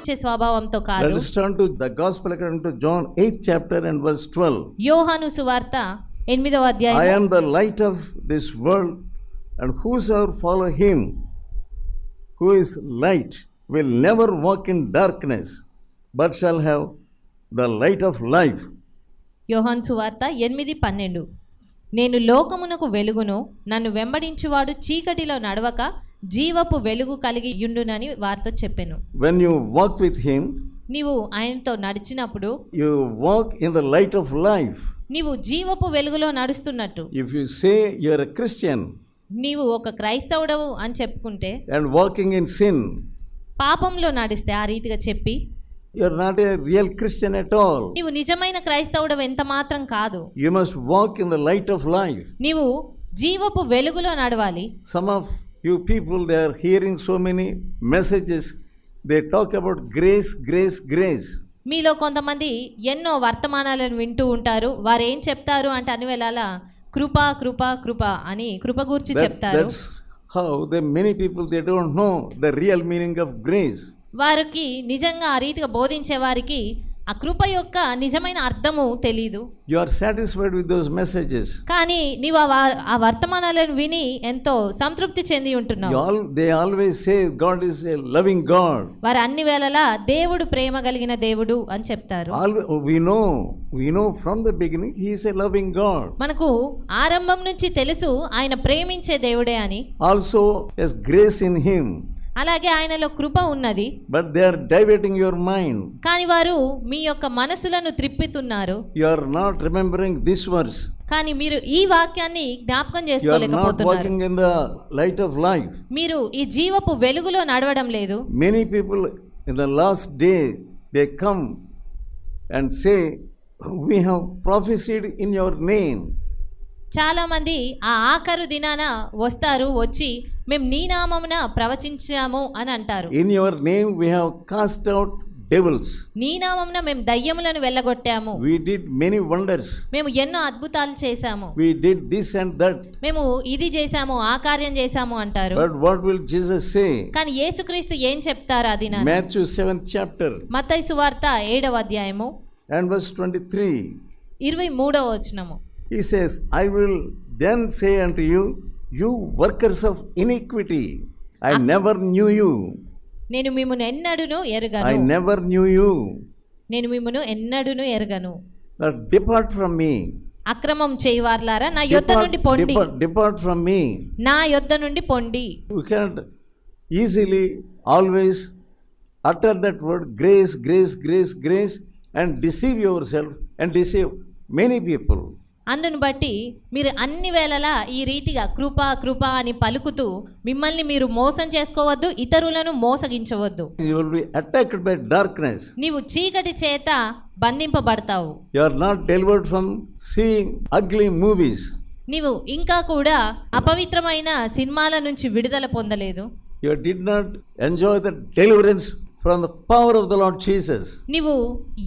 చూపించే స్వభావంతో Let కాదు. us turn to the gospel according to John 8th chapter and verse 12. యోహాను సువార్త 8వ I అధ్యాయం. am the light of this world, and whosoever follow him, who is light, will never walk in darkness, but shall have the light of life. యోహాను సువార్త 8:12. నేను లోకమునకు వెలుగును, నన్ను వెంబడించువాడు చీకటిలో నడవక జీవపు వెలుగు కలిగి యుండునని వారితో చెప్పెను. When you walk with him, నీవు ఆయనతో నడిచినప్పుడు you walk in the light of life. నీవు జీవపు వెలుగులో నడుస్తున్నట్టు. If you say you are a Christian నీవు ఒక క్రైస్తవుడవు అని చెప్పుకుంటే and walking in sin, పాపంలో నడిస్తే ఆ రీతిగా చెప్పి you are not a real Christian at all. నీవు నిజమైన క్రైస్తవుడవు ఎంత మాత్రం కాదు. You must walk in the light of life. నీవు జీవపు వెలుగులో నడవాలి. Some of you people, they are hearing so many messages. They talk about grace, grace, grace. మీలో కొంతమంది ఎన్నో వర్తమానాలను వింటూ ఉంటారు. వారు ఏం చెప్తారు అంటే అన్ని వేళలా కృప కృప కృప అని కృప గురించి చెప్తారు. That's how many people, they don't know the real meaning of grace. వారికి నిజంగా ఆ రీతిగా బోధించే వారికి ఆ కృప యొక్క నిజమైన అర్థము తెలీదు. You are satisfied with those messages. కానీ నీవు ఆ వర్తమానాలను విని ఎంతో సంతృప్తి చెంది ఉంటున్నావు. They always say God is a loving God. వారు అన్ని వేళలా దేవుడు ప్రేమ కలిగిన దేవుడు అని చెప్తారు. We know from the beginning He is a loving God. మనకు ఆరంభం నుంచి తెలుసు ఆయన ప్రేమించే దేవుడే అని. Also has grace in Him. అలాగే ఆయనలో కృప ఉన్నది. But they are diverting your mind. కానీ వారు మీ యొక్క మనసులను త్రిప్పుతున్నారు. You are not remembering this verse. కానీ మీరు ఈ వాక్యాన్ని జ్ఞాపకం You are not చేసుకోలేకపోతున్నారు. walking in the light of life. మీరు ఈ జీవపు వెలుగులో నడవడం లేదు. Many people in the last day, they come and say, we have prophesied in your name. చాలా మంది ఆ ఆఖరు దినాన వస్తారు, వచ్చి మేము నీ నామమున ప్రవచించాము అని అంటారు. In your name we have cast out devils. నీ నామమున మేము దయ్యములను వెళ్ళగొట్టాము. We did many wonders. మేము ఎన్నో అద్భుతాలు చేశాము. We did this and that. మేము ఇది చేశాము, ఆ కార్యం చేశాము అంటారు. But what will Jesus say? కానీ యేసుక్రీస్తు ఏం చెప్తారు ఆ దినాన? Matthew 7th chapter మత్తయి సువార్త 7వ అధ్యాయము and verse 23. 23వ వచనము. He says, I will then say unto you, you workers of iniquity, I never knew you. నేను మిమ్మును ఎన్నడును ఎరుగను. I never knew you. నేను మిమ్మును ఎన్నడును ఎరుగను. Now depart from me. అక్రమం చేయవార్లారా నా యొద్ద నుండి పొండి. Depart from me. నా యొద్ద నుండి పొండి. You cannot easily always utter that word grace, grace, grace, grace and deceive yourself and deceive many people. అందును బట్టి మీరు అన్ని వేళలా ఈ రీతిగా కృప కృప అని పలుకుతూ మిమ్మల్ని మీరు మోసం చేసుకోవద్దు, ఇతరులను మోసగించవద్దు. You will be attacked by darkness. నీవు చీకటి చేత బంధింపబడతావు. You are not delivered from seeing ugly movies. నీవు ఇంకా కూడా అపవిత్రమైన సినిమాల నుంచి విడుదల పొందలేదు. You did not enjoy the deliverance from the power of the Lord Jesus. నీవు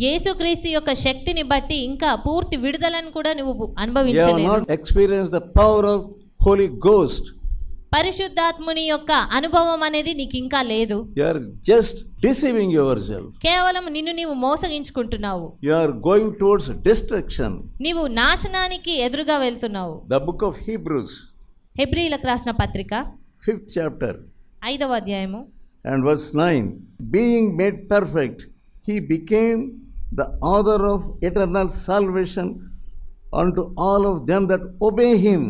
యేసుక్రీస్తు యొక్క శక్తిని బట్టి ఇంకా పూర్తి విడుదలను కూడా నువ్వు You have అనుభవించలేదు. not experienced the power of Holy Ghost. పరిశుద్ధాత్ముని యొక్క అనుభవం అనేది నీకు ఇంకా లేదు. You are just deceiving yourself. కేవలం నిన్ను నీవు మోసగించుకుంటున్నావు. You are going towards destruction. నీవు నాశనానికి ఎదురుగా వెళ్తున్నావు. The book of Hebrews, హెబ్రీయులకు రాసిన పత్రిక 5th chapter 5వ అధ్యాయము and verse 9. Being made perfect, he became the author of eternal salvation unto all of them that obey him.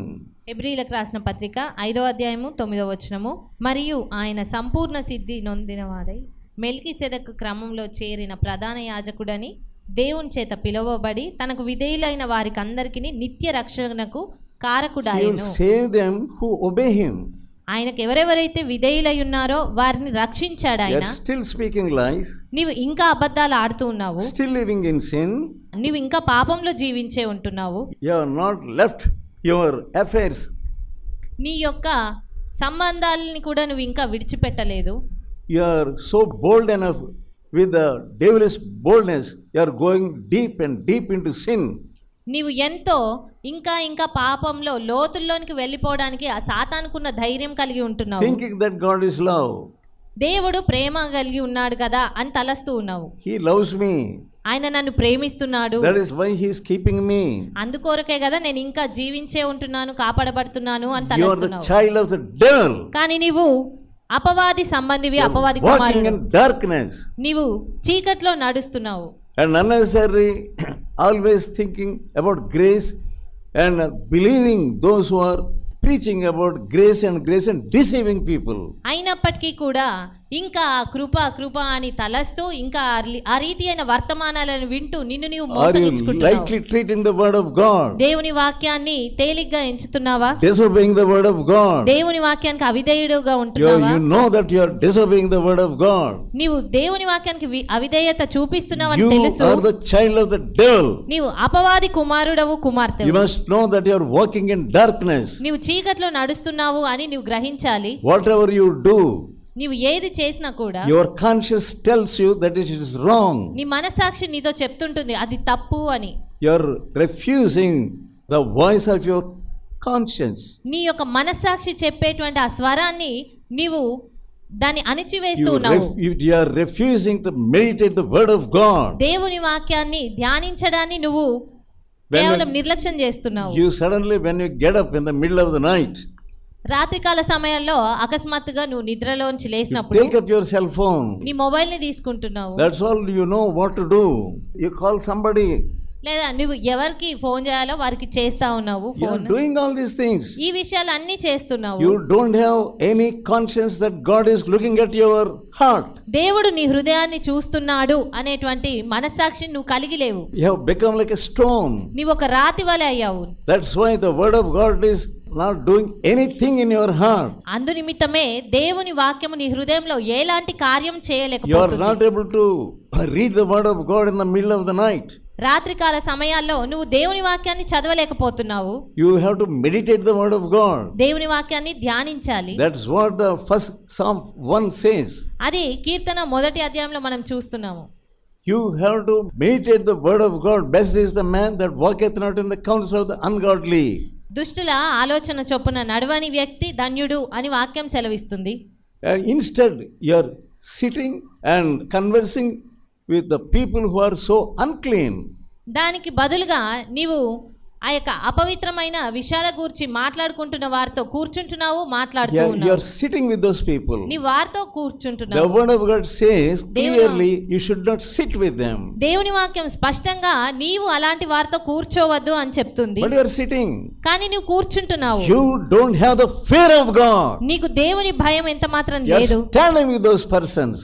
హెబ్రీయులకు రాసిన పత్రిక 5వ అధ్యాయము 9వ వచనము. మరియు ఆయన సంపూర్ణ సిద్ధి నొందినవాడై మెల్కీసెదెకు క్రమంలో చేరిన ప్రధాన యాజకుడని దేవుని చేత పిలువబడి తనకు విధేయులైన వారికి అందరికీ నిత్య రక్షణకు కారకుడాయెను. He will save them who obey him. ఆయనకు ఎవరెవరైతే విధేయులై ఉన్నారో వారిని రక్షించాడు You ఆయన. are still speaking lies, నీవు ఇంకా అబద్ధాలు ఆడుతూ ఉన్నావు. still living in sin. నీవు ఇంకా పాపంలో జీవించే ఉంటున్నావు. You have not left your affairs. నీ యొక్క సంబంధాలని కూడా నువ్వు ఇంకా విడిచిపెట్టలేదు. You are so bold enough with the devilish boldness. You are going deep and deep into sin. నీవు ఎంతో ఇంకా ఇంకా పాపంలో లోతుల్లోనికి వెళ్ళిపోవడానికి ఆ సాతానుకున్న ధైర్యం కలిగి ఉంటున్నావు. Thinking that God is love. దేవుడు ప్రేమ కలిగి ఉన్నాడు కదా అని తలస్తూ ఉన్నావు. He loves me. ఆయన నన్ను ప్రేమిస్తున్నాడు, That is why He is keeping me. అందుకొరకే కదా నేను ఇంకా జీవించే ఉంటున్నాను, కాపాడబడుతున్నాను అని You are the తలస్తున్నావు. child of the devil, కానీ నీవు అపవాది సంబంధివి, అపవాది walking కుమారుడు. in darkness నీవు చీకట్లో నడుస్తున్నావు. and unnecessary, always thinking about grace and believing those who are preaching about grace and deceiving people. అయినప్పటికీ కూడా ఇంకా కృప కృప అని తలస్తూ ఇంకా ఆ రీతి అయిన వర్తమానాలను వింటూ నిన్ను నీవు Are you మోసగించుకుంటున్నావు. lightly treating the word of God, దేవుని వాక్యాన్ని తేలిగ్గా ఎంచుతున్నావా? disobeying the word of God? దేవుని వాక్యానికి అవిధేయుడుగా You ఉంటున్నావా? know that you are disobeying the word of God. నీవు దేవుని వాక్యానికి అవిధేయత చూపిస్తున్నావని You తెలుసు. are the child of the devil. నీవు అపవాది కుమారుడవు, You కుమార్తెవు. must know that you are walking in darkness. నీవు చీకట్లో నడుస్తున్నావు అని నీవు గ్రహించాలి. Whatever you do, నీవు ఏది చేసినా కూడా your conscience tells you that it is wrong. నీ మనస్సాక్షి నీతో చెప్తుంటుంది అది తప్పు అని. You are refusing the voice of your conscience. నీ యొక్క మనస్సాక్షి చెప్పేటువంటి ఆ స్వరాన్ని నీవు దాన్ని అణిచివేస్తూ You, ఉన్నావు. you are refusing to meditate the word of God. దేవుని వాక్యాన్ని ధ్యానించడాన్ని నువ్వు When కేవలం నిర్లక్ష్యం చేస్తున్నావు. You suddenly, when you get up in the middle of the night, రాత్రికాల సమయంలో అకస్మాత్తుగా నువ్వు నిద్రలోంచి you లేచినప్పుడు take up your cell phone. నీ మొబైల్ ని తీసుకుంటున్నావు. That's all you know what to do. You call somebody. లేదా నువ్వు ఎవరికి ఫోన్ చేయాలో వారికి చేస్తా ఉన్నావు You are phone. doing all these things. ఈ విషయాలు అన్ని చేస్తున్నావు. You don't have any conscience that God is looking at your heart. దేవుడు నీ హృదయాన్ని చూస్తున్నాడు అనేటువంటి మనస్సాక్షిని నువ్వు కలిగి లేవు. You have become like a stone. నీవు ఒక రాతి వలె అయ్యావు. That's why the word of God is not doing anything in your heart. అందు నిమిత్తమే దేవుని వాక్యము నీ హృదయంలో ఎలాంటి కార్యం You are చేయలేకపోతుంది. not able to read the word of God in the middle of the night. రాత్రికాల సమయాల్లో నువ్వు దేవుని వాక్యాన్ని చదవలేకపోతున్నావు. You have to meditate the word of God. దేవుని వాక్యాన్ని ధ్యానించాలి. That's what the first Psalm 1 says. అది కీర్తన 1వ అధ్యాయంలో మనం చూస్తున్నాము. You have to meditate the word of God. Blessed is the man that walketh not in the counsel of the ungodly. దుష్టుల ఆలోచన చొప్పున నడవని వ్యక్తి ధన్యుడు అని వాక్యం సెలవిస్తుంది. Instead, you are sitting and conversing with the people who are so unclean. దానికి బదులుగా నీవు ఆ యొక్క అపవిత్రమైన విషయాల గురించి మాట్లాడుకుంటున్న వారితో కూర్చుంటున్నావు, మాట్లాడుతూ You ఉన్నావు. are sitting with those people. నీ వారితో The కూర్చుంటున్నావు. word of God says clearly you should not sit with them. దేవుని వాక్యం స్పష్టంగా నీవు అలాంటి వారితో కూర్చోవద్దు అని చెప్తుంది. But you are sitting. కానీ నువ్వు కూర్చుంటున్నావు. You don't have the fear of God. నీకు దేవుని భయం ఎంత మాత్రం You are లేదు. standing with those persons.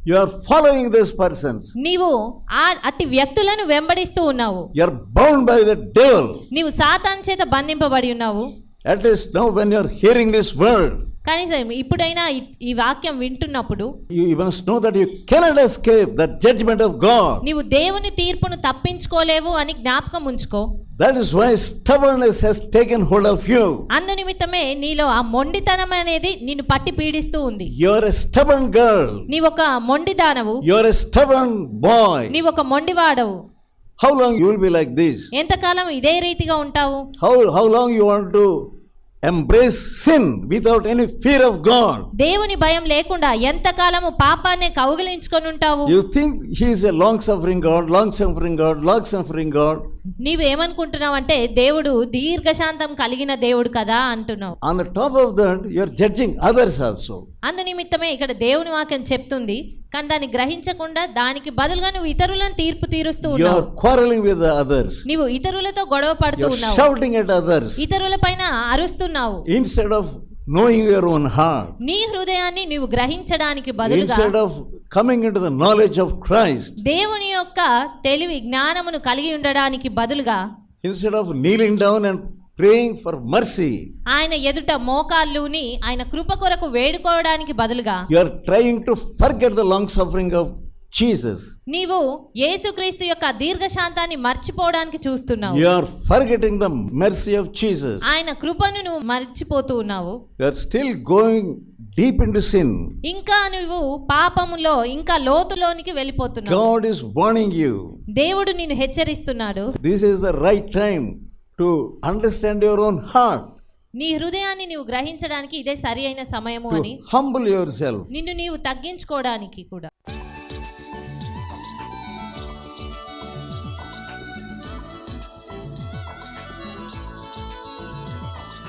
You are following those persons. నీవు ఆ అట్టి వ్యక్తులను వెంబడిస్తూ ఉన్నావు. You are bound by the devil. నీవు సాతాను చేత బంధింపబడి ఉన్నావు. At least now when you are hearing this word, కనీసం ఇప్పుడైనా ఈ వాక్యం వింటున్నప్పుడు you must know that you cannot escape the judgment of God. నీవు దేవుని తీర్పును తప్పించుకోలేవు అని జ్ఞాపకం ఉంచుకో. That is why stubbornness has taken hold of you. అందు నిమిత్తమే నీలో ఆ మొండితనం అనేది నిన్ను పట్టి పీడిస్తూ ఉంది. You are a stubborn girl. నీవొక మొండిదానవు. You are a stubborn boy. నీవొక మొండివాడవు. How long you will be like this? ఎంతకాలం ఇదే రీతిగా ఉంటావు? How long you want to embrace sin without any fear of God? దేవుని భయం లేకుండా ఎంతకాలము పాపాన్ని కౌగిలించుకొని ఉంటావు? You think he is a long-suffering God, long-suffering God, long-suffering God. నీవు ఏమనుకుంటున్నావు అంటే దేవుడు దీర్ఘశాంతం కలిగిన దేవుడు కదా అంటున్నావు. On the top of that, you are judging others also. అందు నిమిత్తమే ఇక్కడ దేవుని వాక్యం చెప్తుంది, కానీ దాన్ని గ్రహించకుండా దానికి బదులుగా నువ్వు ఇతరులను తీర్పు తీరుస్తూ You ఉన్నావు. are quarreling with the others. నీవు ఇతరులతో గొడవ You పడుతూ are ఉన్నావు. shouting at others ఇతరుల పైన అరుస్తున్నావు. instead of knowing your own heart. నీ హృదయాన్ని నీవు గ్రహించడానికి బదులుగా Instead of coming into the knowledge of Christ. దేవుని యొక్క తెలివి జ్ఞానమును కలిగి ఉండడానికి బదులుగా Instead of kneeling down and praying for mercy, ఆయన ఎదుట మోకాళ్ళుని ఆయన కృప కొరకు వేడుకోవడానికి బదులుగా you are trying to forget the long suffering of Jesus. నీవు యేసుక్రీస్తు యొక్క దీర్ఘశాంతాన్ని మర్చిపోవడానికి చూస్తున్నావు. You are forgetting the mercy of Jesus. ఆయన కృపను నువ్వు మర్చిపోతూ ఉన్నావు. You are still going deep into sin. ఇంకా నువ్వు పాపములో ఇంకా లోతులోనికి వెళ్ళిపోతున్నావు. God is warning you. దేవుడు నిన్ను హెచ్చరిస్తున్నాడు. This is the right time to understand your own heart. నీ హృదయాన్ని నీవు గ్రహించడానికి ఇదే సరి అయిన సమయము అని, to humble yourself, నిన్ను నీవు తగ్గించుకోవడానికి కూడా,